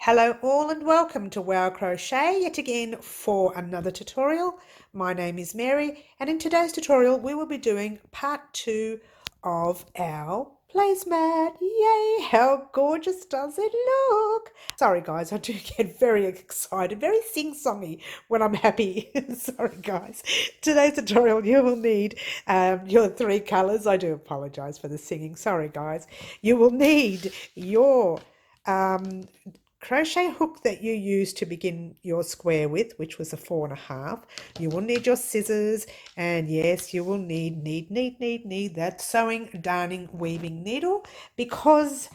Hello all and welcome to Wow Crochet yet again for another tutorial. My name is Mary and in today's tutorial we will be doing part 2 of our placemat. Yay! How gorgeous does it look? Sorry guys, I do get very excited, very sing-songy when I'm happy. Sorry guys. Today's tutorial you will need your 3 colours. I do apologise for the singing. Sorry guys. You will need your crochet hook that you used to begin your square with, which was a 4.5. You will need your scissors, and yes, you will need that sewing, darning, weaving needle, because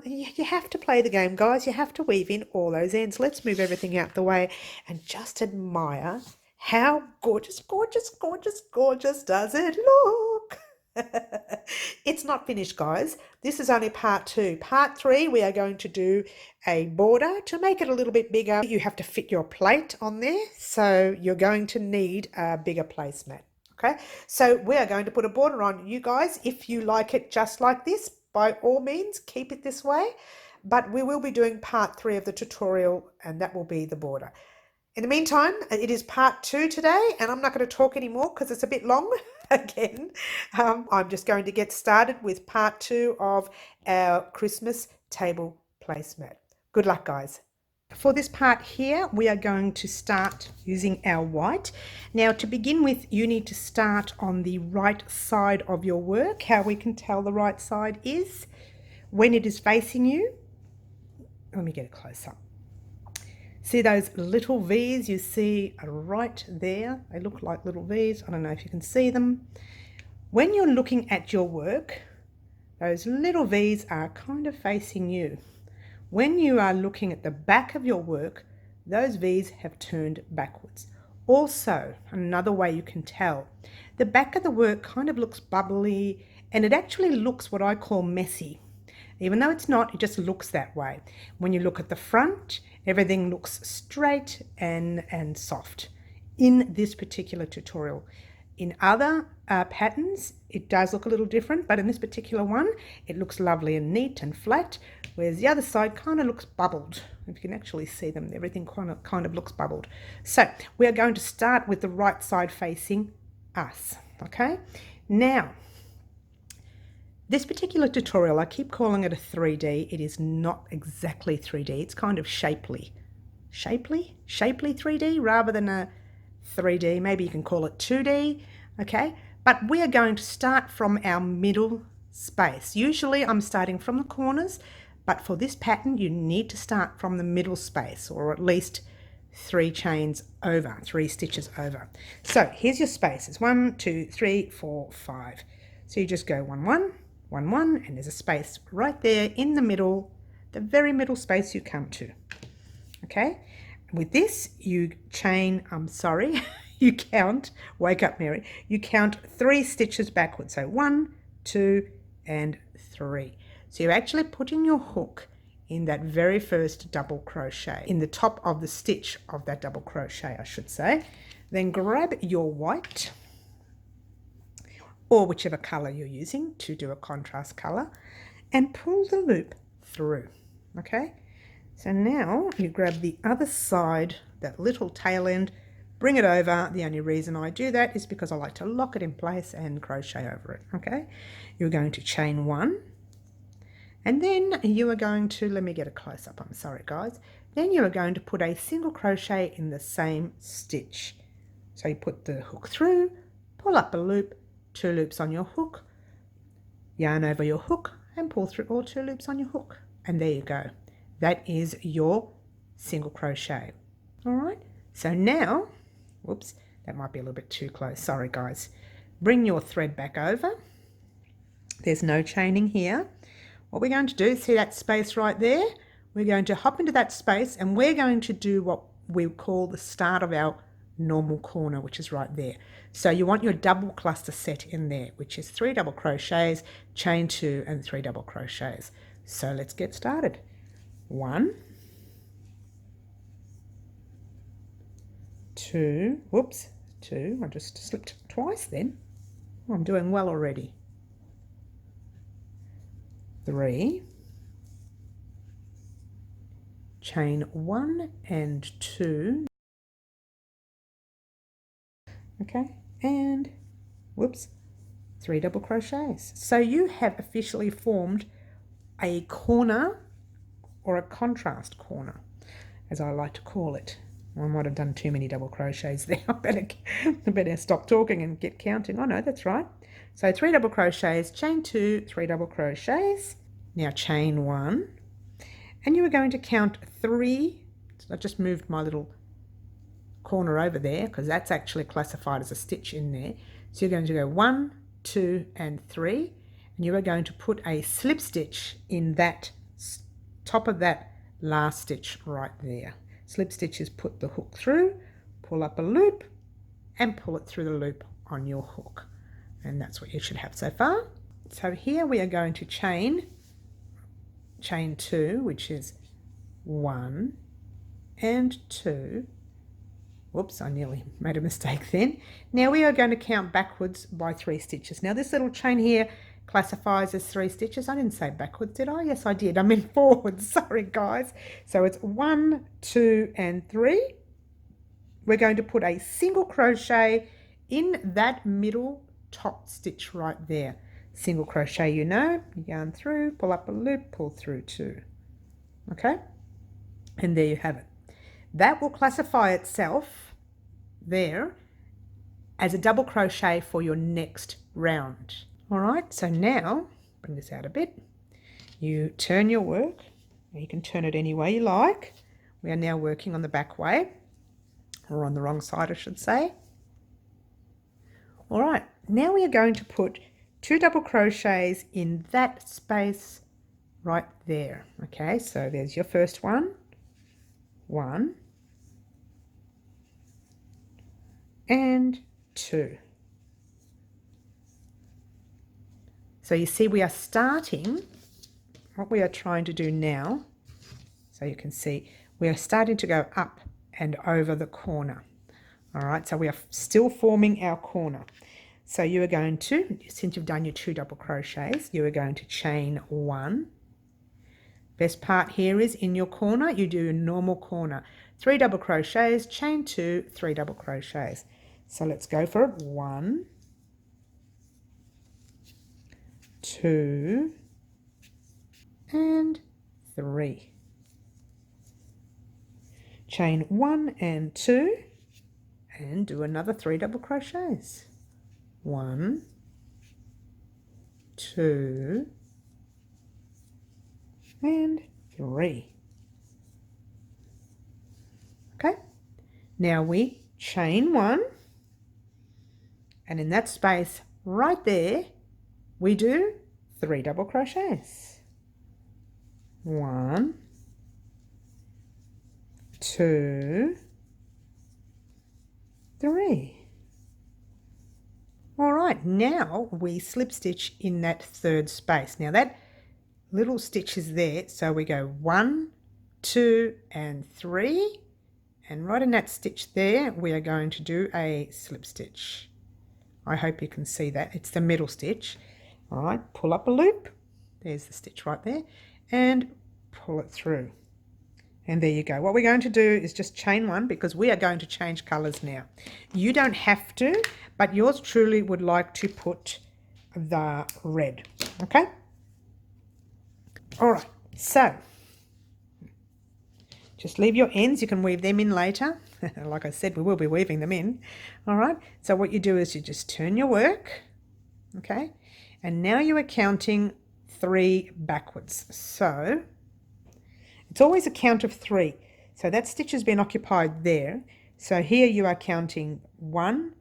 you have to play the game, guys. You have to weave in all those ends. Let's move everything out the way and just admire how gorgeous does it look. It's not finished, guys. This is only part 2. Part 3, we are going to do a border. To make it a little bit bigger, you have to fit your plate on there, so you're going to need a bigger placemat. Okay, so we are going to put a border on. You guys, if you like it just like this, by all means keep it this way, but we will be doing part 3 of the tutorial, and that will be the border. In the meantime, it is part 2 today, and I'm not going to talk anymore because it's a bit long again. I'm just going to get started with part 2 of our Christmas table placemat. Good luck, guys. For this part here, we are going to start using our white. Now, to begin with, you need to start on the right side of your work. How we can tell the right side is when it is facing you. Let me get it close up. See those little V's you see right there? They look like little V's. I don't know if you can see them. When you're looking at your work, those little V's are kind of facing you. When you are looking at the back of your work, those V's have turned backwards. Also, another way you can tell, the back of the work kind of looks bubbly, and it actually looks what I call messy. Even though it's not, it just looks that way. When you look at the front, everything looks straight and soft in this particular tutorial. In other patterns, it does look a little different, but in this particular one, it looks lovely and neat and flat, whereas the other side kind of looks bubbled. If you can actually see them, everything kind of looks bubbled. So we are going to start with the right side facing us, okay? Now, this particular tutorial, I keep calling it a 3D. It is not exactly 3D. It's kind of shapely 3D rather than a 3D. Maybe you can call it 2D, okay? But we are going to start from our middle space. Usually I'm starting from the corners, but for this pattern, you need to start from the middle space, or at least 3 chains over, 3 stitches over. So here's your spaces, 1, 2, 3, 4, 5. So you just go 1, 1, 1, 1, and there's a space right there in the middle, the very middle space you come to. Okay, with this you chain, you count, wake up Mary, you count 3 stitches backwards. So 1, 2, and 3. So you're actually putting your hook in that very first double crochet, in the top of the stitch of that double crochet, I should say. Then grab your white, or whichever color you're using to do a contrast color, and pull the loop through. Okay, so now you grab the other side, that little tail end, bring it over. The only reason I do that is because I like to lock it in place and crochet over it. Okay, you're going to chain 1, and then you are going to, let me get a close up, I'm sorry guys, then you are going to put a single crochet in the same stitch. So you put the hook through, pull up a loop, 2 loops on your hook, yarn over your hook, and pull through all 2 loops on your hook, and there you go. That is your single crochet. All right, so now, whoops, that might be a little bit too close, sorry guys. Bring your thread back over. There's no chaining here. What we're going to do, see that space right there? We're going to hop into that space, and we're going to do what we call the start of our normal corner, which is right there. So you want your double cluster set in there, which is 3 double crochets, chain 2, and 3 double crochets. So let's get started. 1, 2, whoops, 2, I just slipped twice then. Oh, I'm doing well already. 3, chain 1 and 2, okay, and whoops, 3 double crochets. So you have officially formed a corner, or a contrast corner, as I like to call it. I might have done too many double crochets there. I better stop talking and get counting. Oh no, that's right. So 3 double crochets, chain 2, 3 double crochets. Now chain 1, and you are going to count 3. So I just moved my little corner over there because that's actually classified as a stitch in there. So you're going to go 1, 2 and 3, and you are going to put a slip stitch in that top of that last stitch right there. Slip stitches, put the hook through, pull up a loop and pull it through the loop on your hook, and that's what you should have so far. So here we are going to chain 2, which is 1 and 2. Whoops, I nearly made a mistake then. Now we are going to count backwards by 3 stitches. Now this little chain here classifies as 3 stitches. I didn't say backwards, did I? Yes, I did. I meant forwards. Sorry, guys. So it's 1, 2 and 3. We're going to put a single crochet in that middle top stitch right there. Single crochet, you know, yarn through, pull up a loop, pull through 2. Okay, and there you have it. That will classify itself there as a double crochet for your next round. All right, so now bring this out a bit. You turn your work. You can turn it any way you like. We are now working on the back way, or on the wrong side I should say. All right, now we are going to put 2 double crochets in that space right there. Okay, so there's your first one, 1 and 2. So you see we are starting, what we are trying to do now, so you can see we are starting to go up and over the corner. All right, so we are still forming our corner. So you are going to, since you've done your 2 double crochets, you are going to chain 1. Best part here is in your corner, you do a normal corner. 3 double crochets, chain 2, 3 double crochets. So let's go for it. 1, 2 and 3. Chain 1 and 2 and do another 3 double crochets. 1, 2 and 3. Okay, now we chain 1, and in that space right there we do 3 double crochets. 1, 2, 3. All right, now we slip stitch in that third space. Now that little stitch is there, so we go 1, 2 and 3, and right in that stitch there we are going to do a slip stitch. I hope you can see that. It's the middle stitch. All right, pull up a loop. There's the stitch right there, and pull it through. And there you go. What we're going to do is just chain 1 because we are going to change colours now. You don't have to, but yours truly would like to put the red. Okay? All right, so just leave your ends. You can weave them in later. Like I said, we will be weaving them in. All right, so what you do is you just turn your work. Okay, and now you are counting 3 backwards. So it's always a count of 3. So that stitch has been occupied there. So here you are counting 1,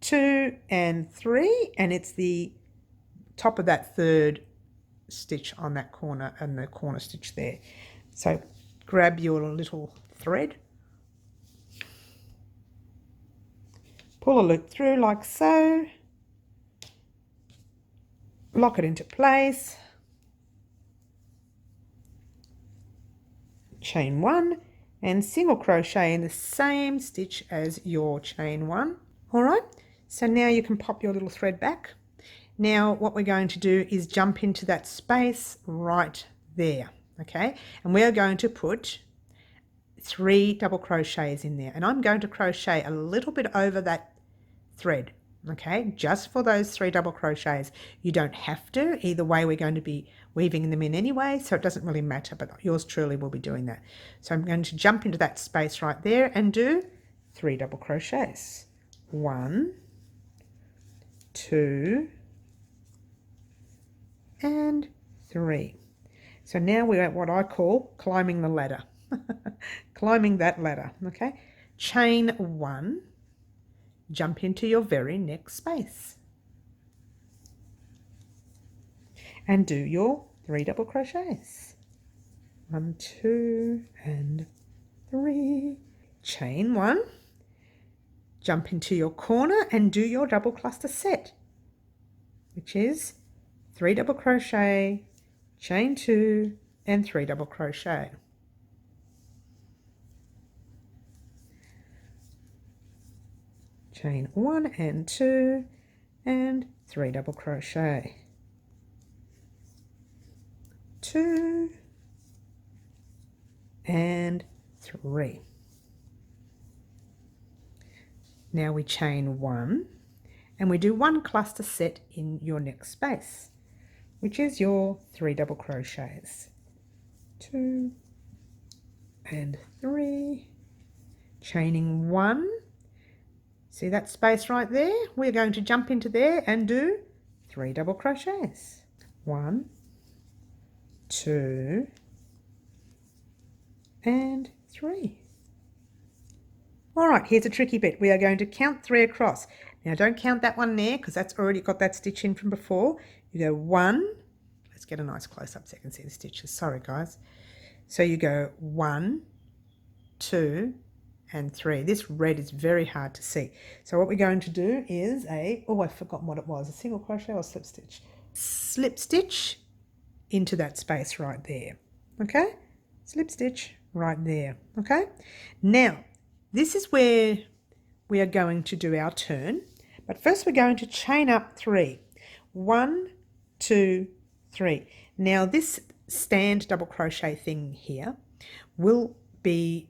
2 and 3, and it's the top of that third stitch on that corner and the corner stitch there. So grab your little thread, pull a loop through like so, lock it into place, chain 1 and single crochet in the same stitch as your chain 1. All right, so now you can pop your little thread back. Now what we're going to do is jump into that space right there, okay, and we are going to put 3 double crochets in there, and I'm going to crochet a little bit over that thread, okay, just for those 3 double crochets. You don't have to. Either way, we're going to be weaving them in anyway, so it doesn't really matter, but yours truly will be doing that. So I'm going to jump into that space right there and do 3 double crochets. 1, 2, and 3. So now we're at what I call climbing the ladder. Climbing that ladder, okay? Chain 1, jump into your very next space and do your 3 double crochets. 1, 2, and 3. Chain 1, jump into your corner and do your double cluster set, which is 3 double crochet, chain 2, and 3 double crochet. Chain 1 and 2 and 3 double crochet. 2 and 3. Now we chain 1 and we do 1 cluster set in your next space, which is your 3 double crochets. 2 and 3. Chaining 1. See that space right there? We're going to jump into there and do 3 double crochets. 1, 2, and 3. All right, here's a tricky bit. We are going to count 3 across. Now don't count that one there because that's already got that stitch in from before. You go 1. Let's get a nice close-up so you can see the stitches. Sorry, guys. So you go 1, 2, and 3. This red is very hard to see. So what we're going to do is I've forgotten what it was, a single crochet or slip stitch? Slip stitch into that space right there, okay? Slip stitch right there, okay? Now, this is where we are going to do our turn, but first we're going to chain up 3. 1, 2, 3. Now this stand double crochet thing here will be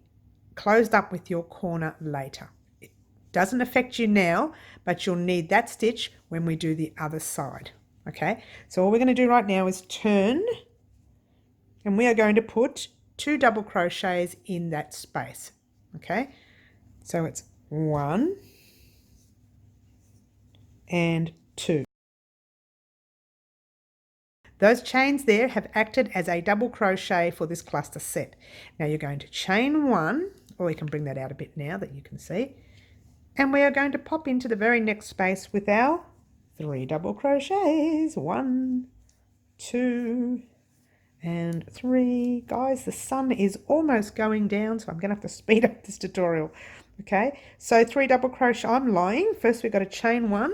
closed up with your corner later. It doesn't affect you now, but you'll need that stitch when we do the other side. Okay, so all we're going to do right now is turn, and we are going to put 2 double crochets in that space. Okay, so it's 1 and 2. Those chains there have acted as a double crochet for this cluster set. Now you're going to chain 1, or we can bring that out a bit now that you can see, and we are going to pop into the very next space with our 3 double crochets. 1, 2, and 3. Guys, the sun is almost going down, so I'm going to have to speed up this tutorial. Okay, so 3 double crochet. I'm lying. First we've got to chain 1,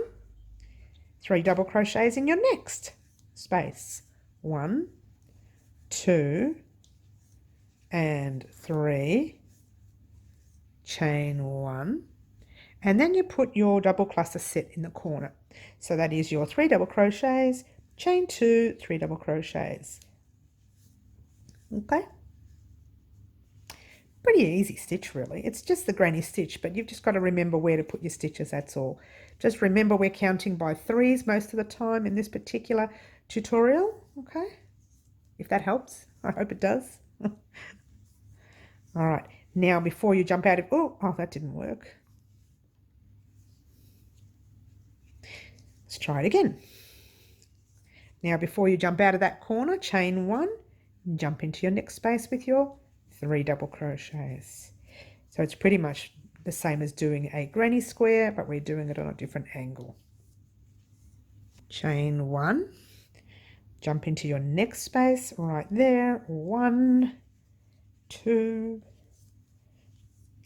3 double crochets in your next space. 1, 2, and 3. Chain 1, and then you put your double cluster set in the corner. So that is your 3 double crochets, chain 2, 3 double crochets. Okay, pretty easy stitch really. It's just the granny stitch, but you've just got to remember where to put your stitches, that's all. Just remember we're counting by 3s most of the time in this particular tutorial. Okay, if that helps, I hope it does. All right, now before you jump out of, oh, that didn't work. Let's try it again. Now before you jump out of that corner, chain 1, jump into your next space with your 3 double crochets. So it's pretty much the same as doing a granny square, but we're doing it on a different angle. Chain 1, jump into your next space right there. 1, 2,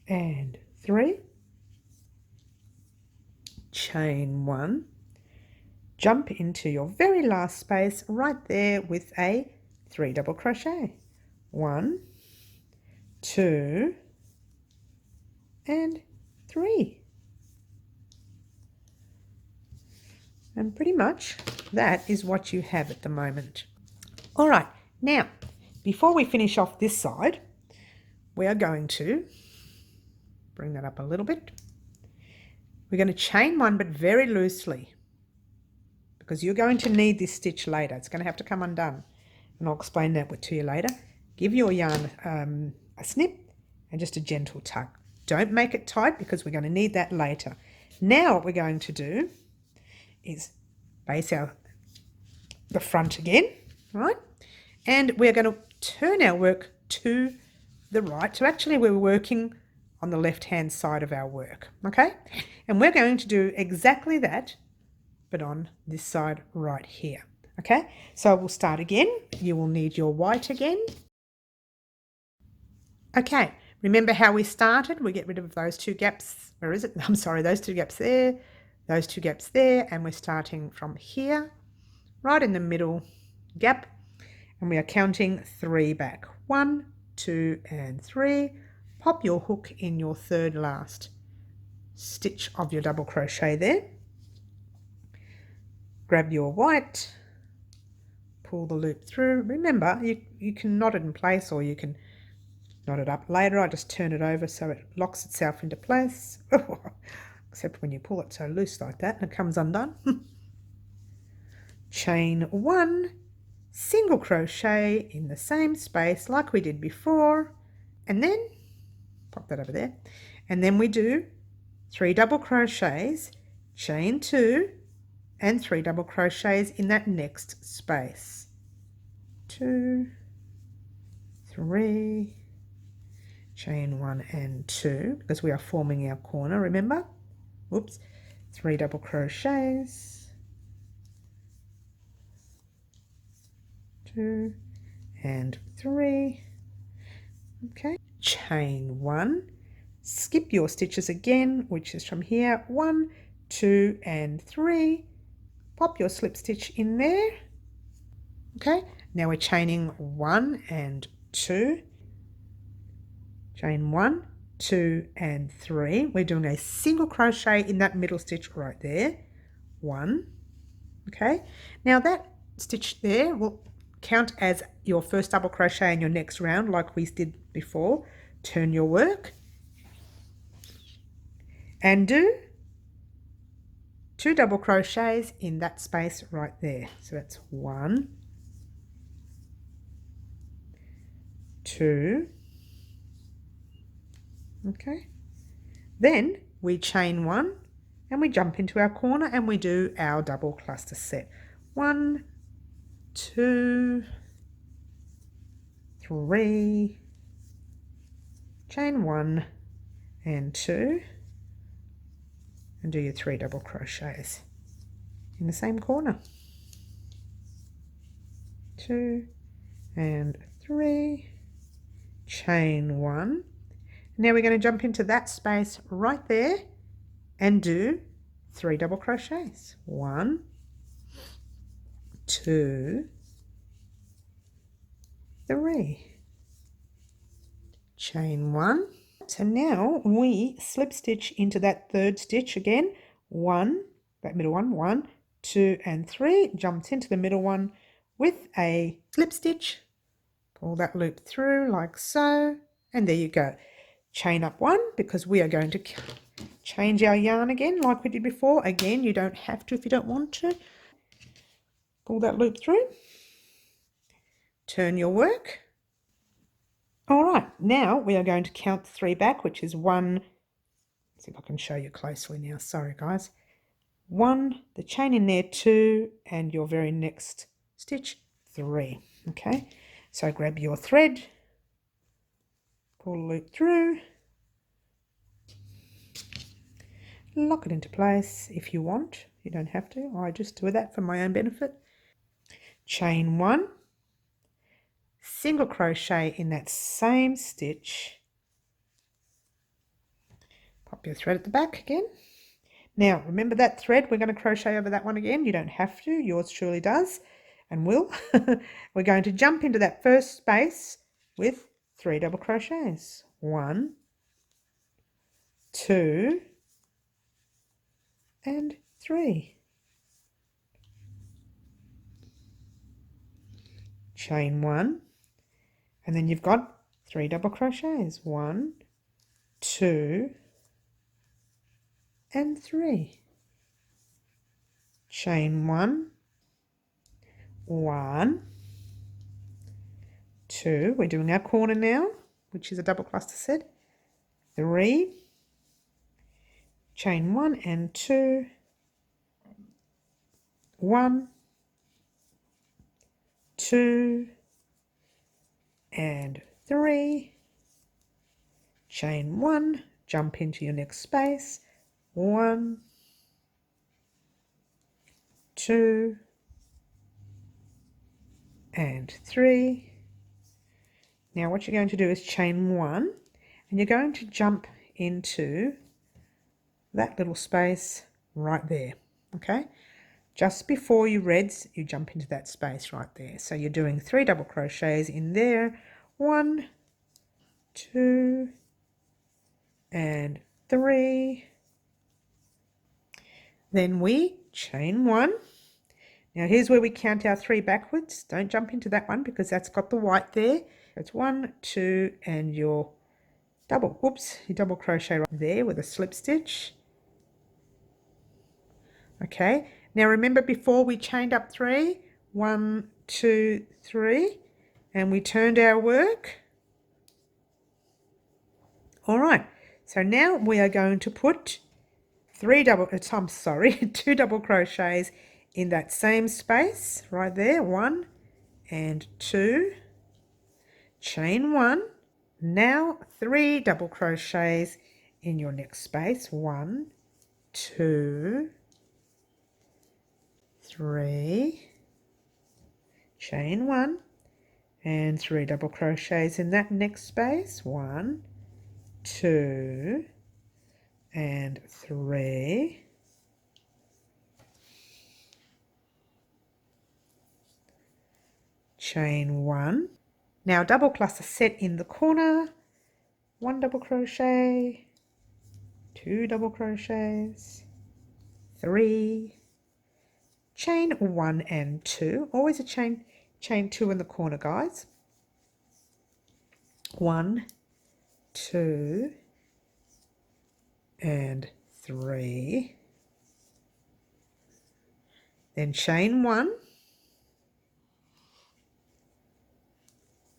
and 3. Chain 1, jump into your very last space right there with a 3 double crochet. 1, 2, and 3. And pretty much that is what you have at the moment. All right, now before we finish off this side, we are going to bring that up a little bit. We're going to chain one, but very loosely, because you're going to need this stitch later. It's going to have to come undone, and I'll explain that to you later. Give your yarn a snip and just a gentle tug. Don't make it tight because we're going to need that later. Now what we're going to do is base the front again, right? And we're going to turn our work to the right. So actually we're working on the left-hand side of our work, okay? And we're going to do exactly that, but on this side right here, okay? So we'll start again. You will need your white again. Okay, remember how we started? We get rid of those two gaps. Where is it? I'm sorry, those two gaps there, those two gaps there, and we're starting from here, right in the middle gap, and we are counting 3 back. 1, 2, and 3. Pop your hook in your third last stitch of your double crochet there. Grab your white, pull the loop through. Remember, you can knot it in place, or you can knot it up later. I just turn it over so it locks itself into place. Except when you pull it so loose like that and it comes undone. Chain 1, single crochet in the same space like we did before, and then pop that over there, and then we do 3 double crochets, chain 2, and 3 double crochets in that next space. 2, 3, chain 1 and 2, because we are forming our corner, remember? Whoops. 3 double crochets, 2 and 3. Okay, chain 1, skip your stitches again, which is from here, 1, 2 and 3, pop your slip stitch in there. Okay, now we're chaining 1 and 2, chain 1, 2 and 3. We're doing a single crochet in that middle stitch right there, 1. Okay, now that stitch there will count as your first double crochet in your next round like we did before. Turn your work and do 2 double crochets in that space right there. So that's 1, 2, okay, then we chain 1 and we jump into our corner and we do our double cluster set. 1, 2, 3, chain 1 and 2, and do your 3 double crochets in the same corner. 2 and 3, chain 1. Now we're going to jump into that space right there and do 3 double crochets. 1, 2, 3, chain 1. So now we slip stitch into that third stitch again. 1, that middle one, 1, 2 and 3, jumps into the middle one with a slip stitch. Pull that loop through like so, and there you go. Chain up 1 because we are going to change our yarn again like we did before. Again, you don't have to if you don't want to. Pull that loop through. Turn your work. All right, now we are going to count 3 back, which is 1. Let's see if I can show you closely now. Sorry, guys. 1, the chain in there, 2, and your very next stitch, 3. Okay, so grab your thread, pull the loop through, lock it into place if you want. You don't have to. I just do that for my own benefit. Chain 1, single crochet in that same stitch, pop your thread at the back again. Now remember that thread, we're going to crochet over that one again. You don't have to, yours truly does and will. We're going to jump into that first space with 3 double crochets. 1, 2 and 3. Chain 1, and then you've got 3 double crochets, 1, 2 and 3. Chain 1, 1, 2, we're doing our corner now, which is a double cluster set, 3, chain 1 and 2, 1, 2 and 3, chain 1, jump into your next space, 1, 2 and 3. Now what you're going to do is chain 1 and you're going to jump into that little space right there, okay? Just before you reds, you jump into that space right there. So you're doing 3 double crochets in there, 1, 2 and 3. Then we chain 1. Now here's where we count our 3 backwards. Don't jump into that one because that's got the white there. It's 1, 2 and your double crochet right there with a slip stitch. Okay, now remember before we chained up 3, 1, 2, 3, and we turned our work. All right, so now we are going to put 2 double crochets in that same space right there, 1 and 2, chain 1. Now 3 double crochets in your next space, 1, 2, 3, chain 1 and 3 double crochets in that next space, 1, 2 and 3, chain 1. Now double cluster set in the corner, 1 double crochet, 2 double crochets, 3, chain 1 and 2, always a chain 2 in the corner, guys. 1, 2 and 3, then chain 1,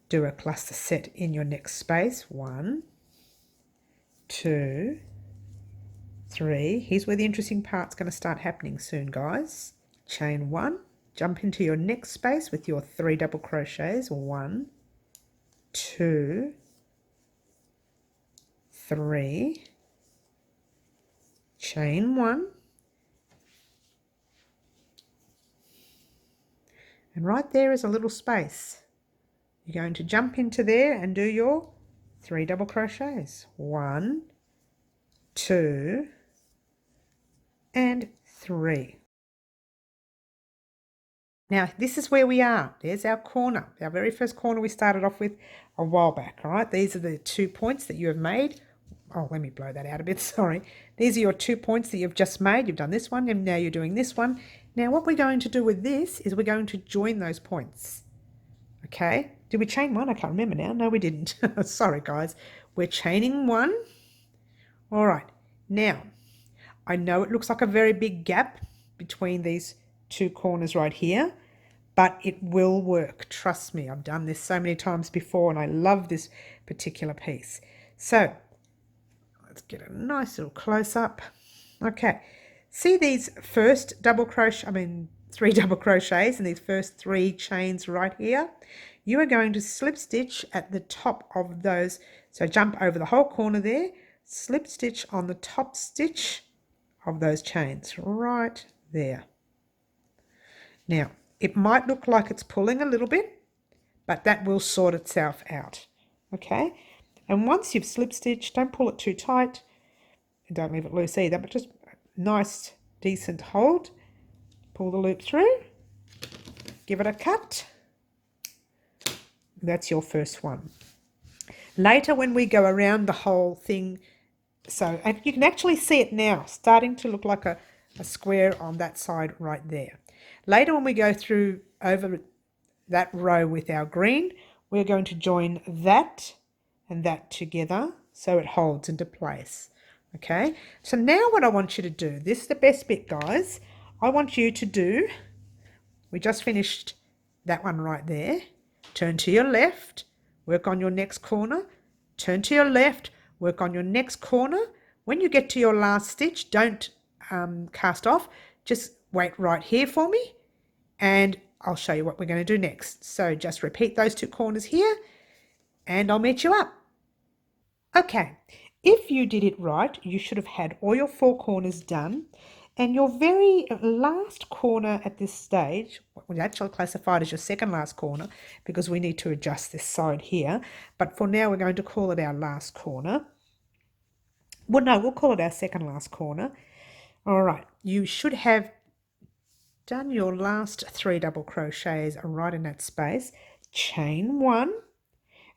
do a cluster set in your next space, 1, 2, 3. Here's where the interesting part's going to start happening soon, guys. Chain 1, jump into your next space with your 3 double crochets, 1, 2, 3, chain 1, and right there is a little space. You're going to jump into there and do your 3 double crochets, 1, 2 and 3. Now this is where we are. There's our corner, our very first corner we started off with a while back. All right, these are the 2 points that you have made. Oh, let me blow that out a bit, sorry. These are your 2 points that you've just made. You've done this one and now you're doing this one. Now what we're going to do with this is we're going to join those points. Okay, did we chain 1? I can't remember now. No, we didn't. Sorry guys, we're chaining 1. All right, now I know it looks like a very big gap between these 2 corners right here, but it will work. Trust me, I've done this so many times before and I love this particular piece. So let's get a nice little close up. Okay, see these first 3 double crochets and these first 3 chains right here? You are going to slip stitch at the top of those. So jump over the whole corner there, slip stitch on the top stitch of those chains right there. Now it might look like it's pulling a little bit, but that will sort itself out. Okay, and once you've slip stitched, don't pull it too tight and don't leave it loose either, but just nice decent hold. Pull the loop through, give it a cut. That's your first one. Later when we go around the whole thing, so and you can actually see it now starting to look like a square on that side right there. Later when we go through over that row with our green, we're going to join that and that together so it holds into place. Okay, so now what I want you to do, this is the best bit, guys. I want you to do, we just finished that one right there. Turn to your left, work on your next corner, turn to your left, work on your next corner. When you get to your last stitch, don't cast off, just wait right here for me and I'll show you what we're going to do next. So just repeat those two corners here and I'll meet you up. Okay, if you did it right, you should have had all your four corners done. And your very last corner at this stage, we actually classified as your second last corner because we need to adjust this side here. But for now, we're going to call it our last corner. Well, no, we'll call it our second last corner. All right, you should have done your last 3 double crochets right in that space. Chain 1.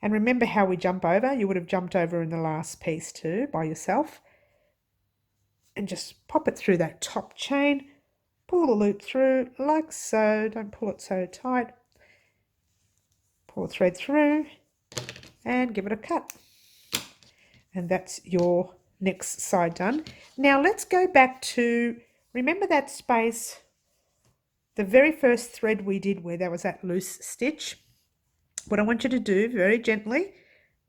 And remember how we jump over? You would have jumped over in the last piece too by yourself. And just pop it through that top chain. Pull the loop through like so. Don't pull it so tight. Pull the thread through and give it a cut. And that's your next side done. Now let's go back to, remember that space, the very first thread we did where there was that loose stitch? What I want you to do very gently,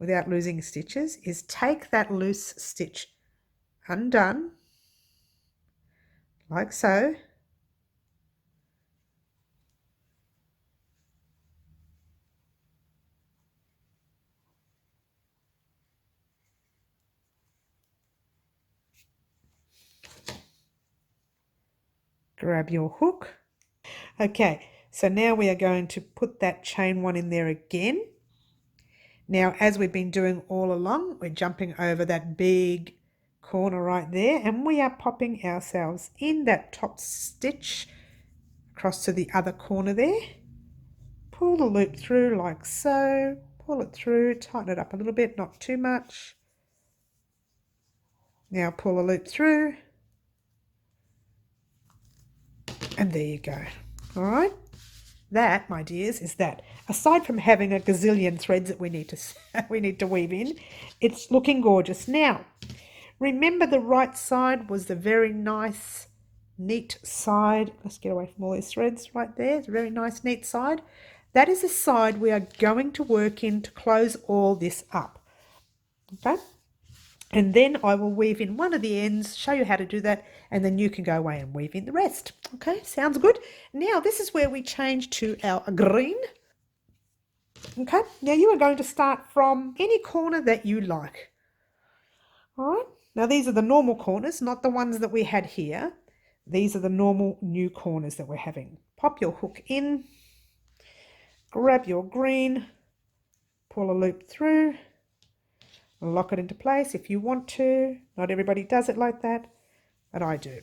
without losing stitches, is take that loose stitch undone, like so. Grab your hook. Okay, so now we are going to put that chain 1 in there again. Now, as we've been doing all along, we're jumping over that big corner right there and we are popping ourselves in that top stitch across to the other corner there. Pull the loop through like so, pull it through, tighten it up a little bit, not too much. Now pull the loop through and there you go. All right. That, my dears, is that. Aside from having a gazillion threads that we need to weave in, it's looking gorgeous. Now, remember the right side was the very nice, neat side. Let's get away from all these threads right there. It's a very nice, neat side. That is the side we are going to work in to close all this up. Okay? And then I will weave in one of the ends, show you how to do that, and then you can go away and weave in the rest. Okay, sounds good. Now this is where we change to our green. Okay, now you are going to start from any corner that you like. All right, now these are the normal corners, not the ones that we had here. These are the normal new corners that we're having. Pop your hook in, grab your green, pull a loop through, lock it into place if you want to. Not everybody does it like that, but I do.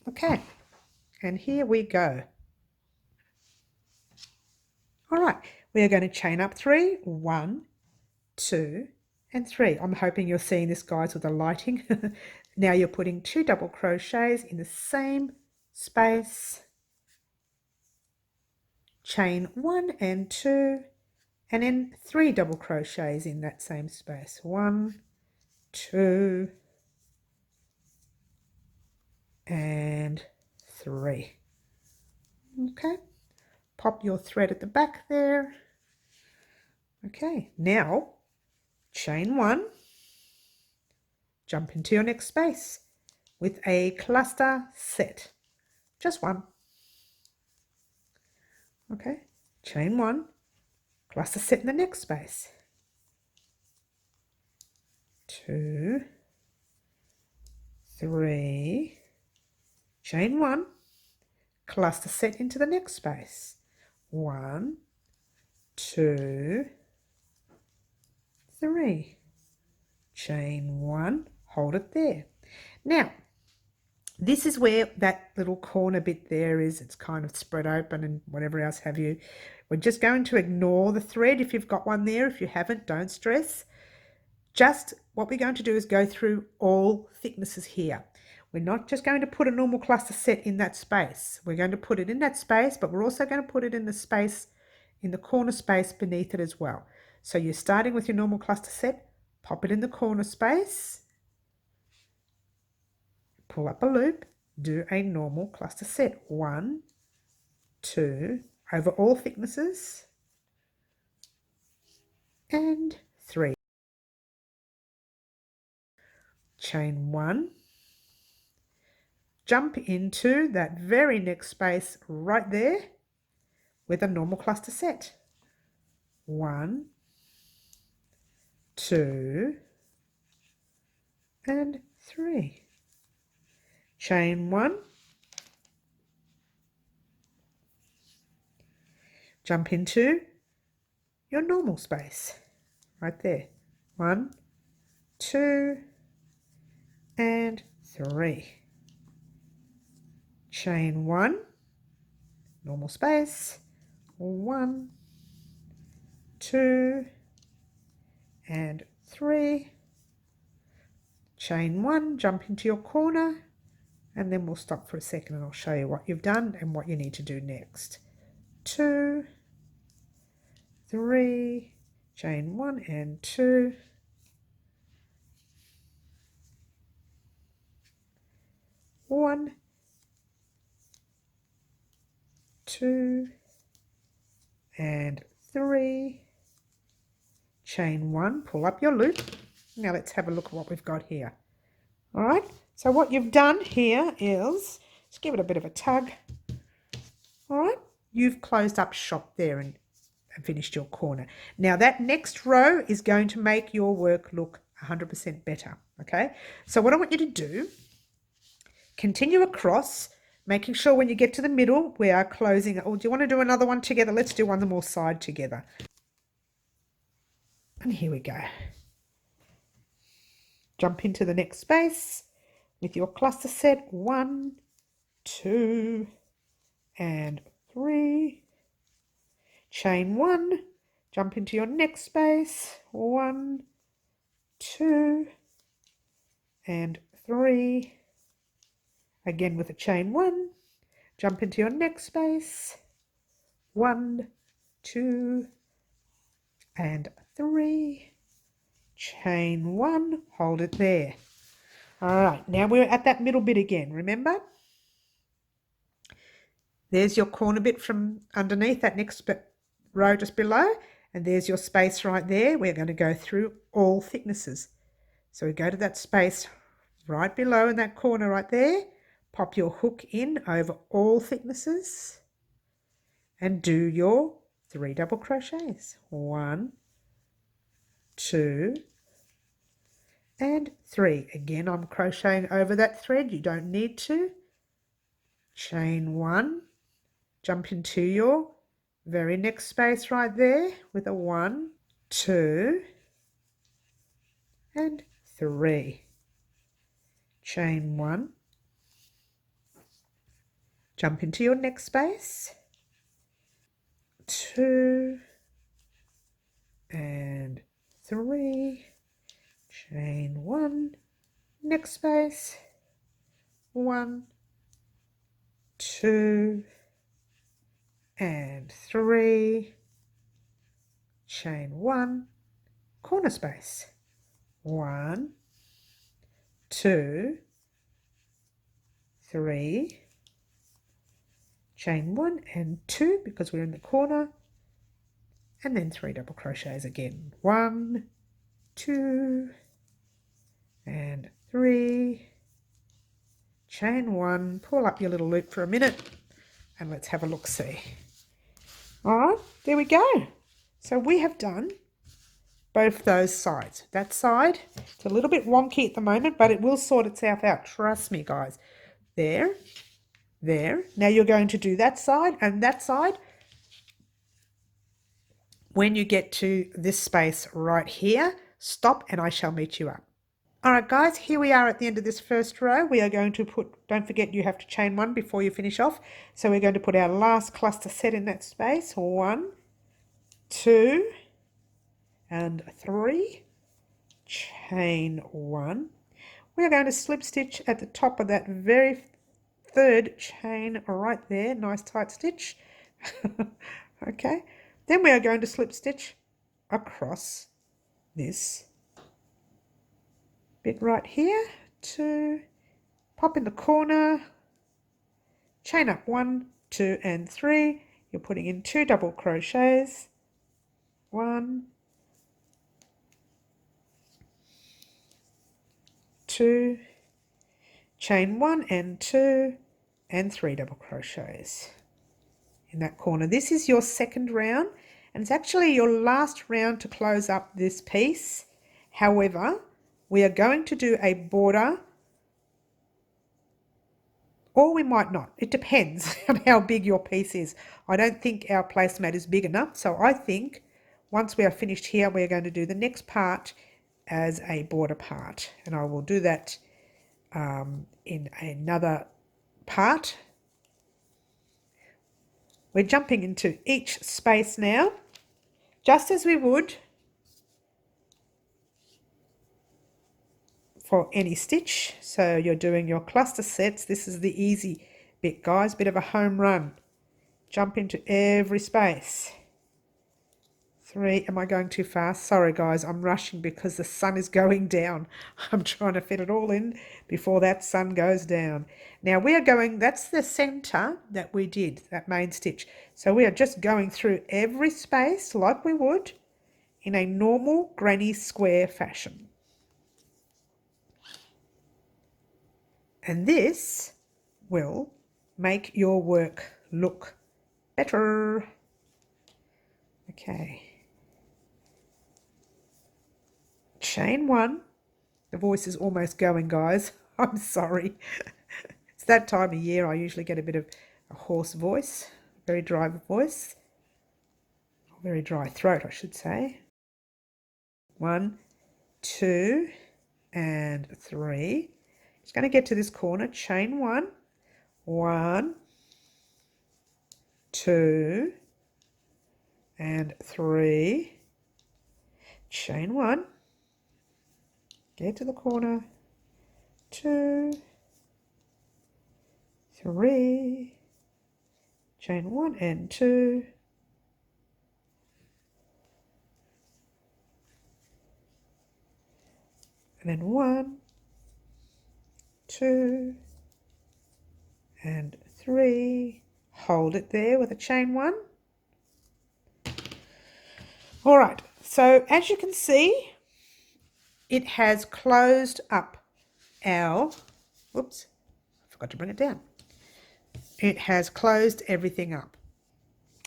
Okay, and here we go. All right, we are going to chain up 3, 1, 2, and 3. I'm hoping you're seeing this, guys, with the lighting. Now you're putting 2 double crochets in the same space. Chain 1 and 2, and then 3 double crochets in that same space. 1, 2, and 3. Okay, pop your thread at the back there. Okay, now chain 1, jump into your next space with a cluster set, just 1. Okay, chain 1, cluster set in the next space, 2, 3, chain 1, cluster set into the next space, 1, 2, 3, chain 1, hold it there. Now this is where that little corner bit there is. It's kind of spread open and whatever else have you. We're just going to ignore the thread if you've got one there. If you haven't, don't stress. Just what we're going to do is go through all thicknesses here. We're not just going to put a normal cluster set in that space. We're going to put it in that space, but we're also going to put it in the space, in the corner space beneath it as well. So you're starting with your normal cluster set, pop it in the corner space, pull up a loop, do a normal cluster set. 1, 2, over all thicknesses, and 3. Chain 1, jump into that very next space right there with a normal cluster set. 1, 2, and 3. Chain 1, jump into your normal space right there. 1, 2, and 3. Chain 1, normal space. 1, 2, and 3. Chain 1, jump into your corner, and then we'll stop for a second and I'll show you what you've done and what you need to do next. 2, 3, chain 1 and 2, 1, 2, and 3, chain 1, pull up your loop. Now let's have a look at what we've got here. All right, so what you've done here is, just give it a bit of a tug. All right, you've closed up shop there and finished your corner. Now that next row is going to make your work look 100% better, okay? So what I want you to do, continue across, making sure when you get to the middle, we are closing. Oh, do you want to do another one together? Let's do one more side together. And here we go. Jump into the next space with your cluster set. 1, 2, and 3. Chain 1, jump into your next space. 1, 2, and 3. Again with a chain 1, jump into your next space. 1, 2, and 3. Chain 1, hold it there. All right, now we're at that middle bit again, remember? There's your corner bit from underneath that next row just below, and there's your space right there. We're going to go through all thicknesses. So we go to that space right below in that corner right there, pop your hook in over all thicknesses, and do your 3 double crochets. 1, 2, and 3. Again, I'm crocheting over that thread. You don't need to. Chain 1, jump into your very next space right there with a 1, 2, and 3. Chain 1, jump into your next space, 2, and 3. Chain 1, next space, 1, 2, and 3. Chain 1, corner space, 1, 2, 3. Chain 1 and 2 because we're in the corner, and then 3 double crochets again. 1, 2, and 3. Chain 1, pull up your little loop for a minute, and let's have a look-see. All right, there we go. So we have done both those sides. That side, it's a little bit wonky at the moment, but it will sort itself out. Trust me, guys. There, there. Now you're going to do that side and that side. When you get to this space right here, stop and I shall meet you up. All right, guys, here we are at the end of this first row. We are going to put, don't forget you have to chain 1 before you finish off. So we're going to put our last cluster set in that space. 1, 2, and 3. Chain 1. We are going to slip stitch at the top of that very third chain right there. Nice tight stitch. Okay. Then we are going to slip stitch across this bit right here, 2, pop in the corner, chain up 1, 2 and 3. You're putting in 2 double crochets, 1, 2, chain 1 and 2 and 3 double crochets in that corner. This is your second round, and it's actually your last round to close up this piece. However, we are going to do a border, or we might not. It depends on how big your piece is. I don't think our placemat is big enough, so I think once we are finished here, we're going to do the next part as a border part, and I will do that in another part. We're jumping into each space now, just as we would for any stitch. So you're doing your cluster sets. This is the easy bit, guys, bit of a home run. Jump into every space. 3, am I going too fast? Sorry guys, I'm rushing because the sun is going down. I'm trying to fit it all in before that sun goes down. Now we are going, that's the center that we did, that main stitch. So we are just going through every space like we would in a normal granny square fashion. And this will make your work look better. Okay. Chain 1. The voice is almost going, guys. I'm sorry. It's that time of year. I usually get a bit of a hoarse voice, very dry voice, very dry throat, I should say. 1, 2, and 3. Just going to get to this corner. Chain 1, 1, 2, and 3. Chain 1. Get to the corner, 2, 3, chain 1 and 2, and then 1, 2, and 3. Hold it there with a chain 1. All right, so as you can see, it has closed up our, whoops, I forgot to bring it down. It has closed everything up.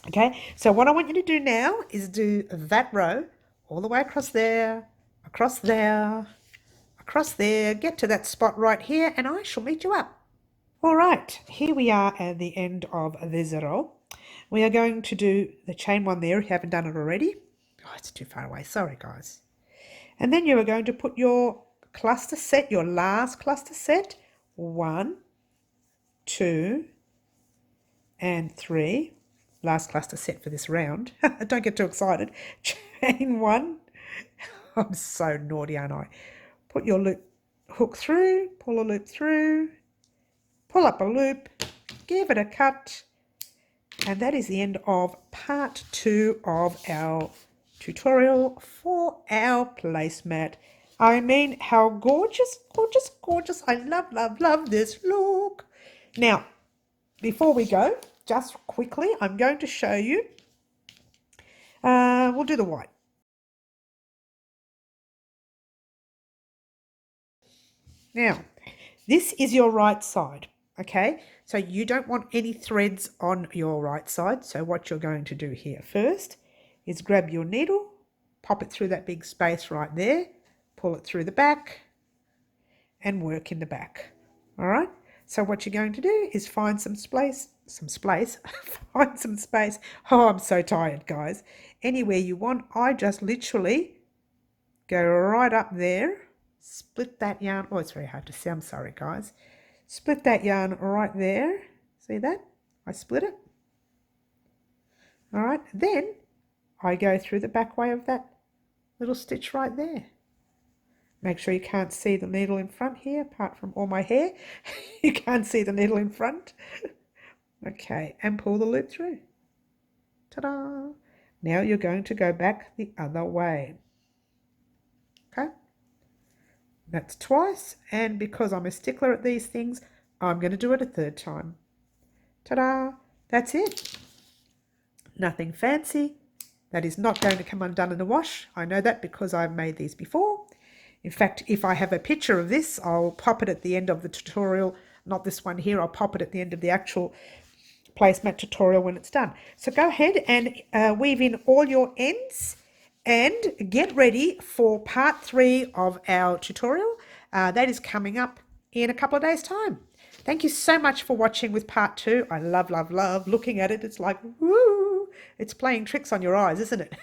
Okay, so what I want you to do now is do that row all the way across there, across there, across there, get to that spot right here, and I shall meet you up. All right, here we are at the end of this row. We are going to do the chain 1 there if you haven't done it already. Oh, it's too far away, sorry guys. And then you are going to put your cluster set, your last cluster set, 1, 2, and 3. Last cluster set for this round. Don't get too excited. Chain 1. I'm so naughty, aren't I? Put your loop hook through, pull a loop through, pull up a loop, give it a cut, and that is the end of part 2 of our tutorial for our placemat. I mean, how gorgeous, gorgeous, gorgeous. I love, love, love this look. Now, before we go, just quickly, I'm going to show you. We'll do the white. Now, this is your right side, okay? So you don't want any threads on your right side. So what you're going to do here first is grab your needle, pop it through that big space right there, pull it through the back, and work in the back. All right? So what you're going to do is find some space, find some space. Oh, I'm so tired, guys. Anywhere you want, I just literally go right up there, split that yarn. Oh, it's very hard to see. I'm sorry, guys. Split that yarn right there. See that? I split it. All right. Then I go through the back way of that little stitch right there. Make sure you can't see the needle in front here, apart from all my hair. You can't see the needle in front. Okay, and pull the loop through. Ta-da! Now you're going to go back the other way. Okay, that's twice, and because I'm a stickler at these things, I'm going to do it a third time. Ta-da! That's it. Nothing fancy. That is not going to come undone in a wash. I know that because I've made these before. In fact, if I have a picture of this, I'll pop it at the end of the tutorial. Not this one here, I'll pop it at the end of the actual placemat tutorial when it's done. So go ahead and weave in all your ends and get ready for part 3 of our tutorial. That is coming up in a couple of days' time. Thank you so much for watching with part 2. I love, love, love looking at it. It's like, woo! It's playing tricks on your eyes, isn't it?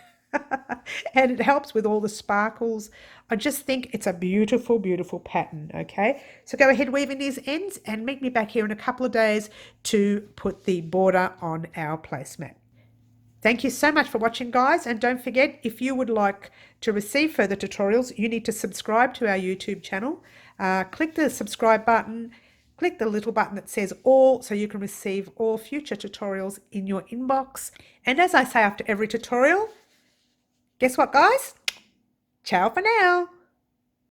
And it helps with all the sparkles. I just think it's a beautiful, beautiful pattern, okay? So go ahead, weave in these ends and meet me back here in a couple of days to put the border on our placemat. Thank you so much for watching, guys, and don't forget, if you would like to receive further tutorials, you need to subscribe to our YouTube channel. Click the subscribe button, click the little button that says all, so you can receive all future tutorials in your inbox. And as I say after every tutorial, guess what, guys? Ciao for now.